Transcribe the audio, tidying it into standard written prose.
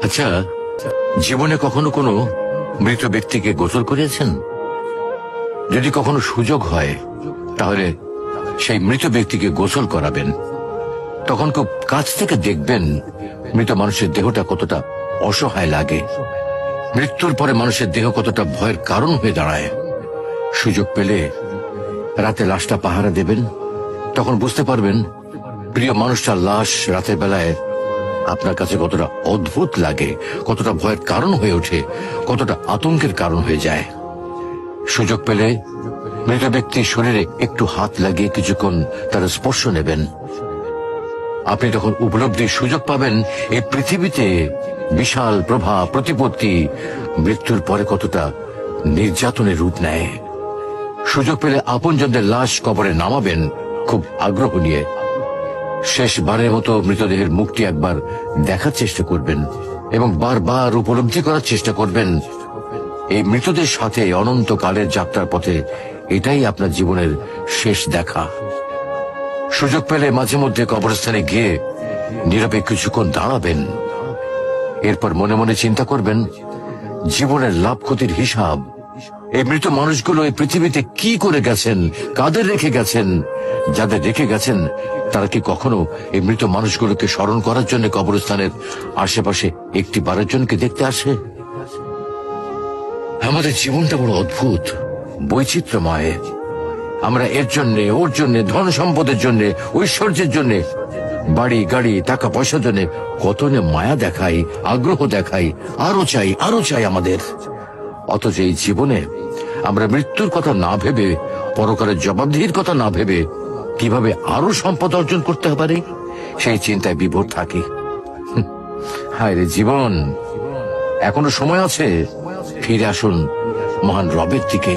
আচ্ছা, জীবনে কখনো কোনো মৃত ব্যক্তিকে গোসল করিয়েছেন? যদি কখনো সুযোগ হয় তাহলে সেই মৃত ব্যক্তিকে গোসল করাবেন। তখন খুব কাছ থেকে দেখবেন মৃত মানুষের দেহটা কতটা অসহায় লাগে, মৃত্যুর পরে মানুষের দেহ কতটা ভয়ের কারণ হয়ে দাঁড়ায়। সুযোগ পেলে রাতে লাশটা পাহারা দেবেন, তখন বুঝতে পারবেন প্রিয় মানুষটার লাশ রাতের বেলায় আপনার কাছে কতটা অদ্ভুত লাগে, কতটা ভয়ের কারণ হয়ে ওঠে, কতটা আতঙ্কের কারণ হয়ে যায়। সুযোগ পেলে মৃত ব্যক্তির শরীরে একটু হাত লাগিয়ে কিছুক্ষণ তার স্পর্শ নেবেন। আপনি তখন উপলব্ধির সুযোগ পাবেন এই পৃথিবীতে বিশাল প্রভাব প্রতিপত্তি মৃত্যুর পরে কতটা নির্যাতনের রূপ নেয়। সুযোগ পেলে আপনজনদের লাশ কবরে নামাবেন খুব আগ্রহ নিয়ে। শেষবারের মতো মৃতদেহের মুখটি একবার দেখার চেষ্টা করবেন এবং বারবার উপলব্ধি করার চেষ্টা করবেন এই মৃতদের সাথে অনন্তকালের যাত্রার পথে এটাই আপনার জীবনের শেষ দেখা। সুযোগ পেলে মাঝে মধ্যে কবরস্থানে গিয়ে নীরবে কিছুক্ষণ দাঁড়াবেন। এরপর মনে মনে চিন্তা করবেন জীবনের লাভ ক্ষতির হিসাব। এই মৃত মানুষগুলো এই পৃথিবীতে কি করে গেছেন, কাদের রেখে গেছেন। যাদের রেখে গেছেন তারা কি কখনো এই মৃত মানুষগুলোকে স্মরণ করার জন্য কবরস্থানের আশেপাশে একটি বারের জনকে দেখতে আসে? আমাদের জীবনটা বড় অদ্ভুত, বৈচিত্র্যময়। আমরা এর জন্য ওর জন্য, ধন সম্পদের জন্য, ঐশ্বর্যের জন্য, বাড়ি গাড়ি টাকা পয়সার জন্য কত মায়া দেখাই, আগ্রহ দেখাই, আরো চাই আরো চাই আমাদের। অথচ এই জীবনে আমরা মৃত্যুর কথা না ভেবে, পরকালের জবাবদিহির কথা না ভেবে কিভাবে আরো সম্পদ অর্জন করতে পারি সেই চিন্তায় বিভোর থাকি। হায় রে জীবন, এখনো সময় আছে, ফিরে আসুন মহান রবের দিকে।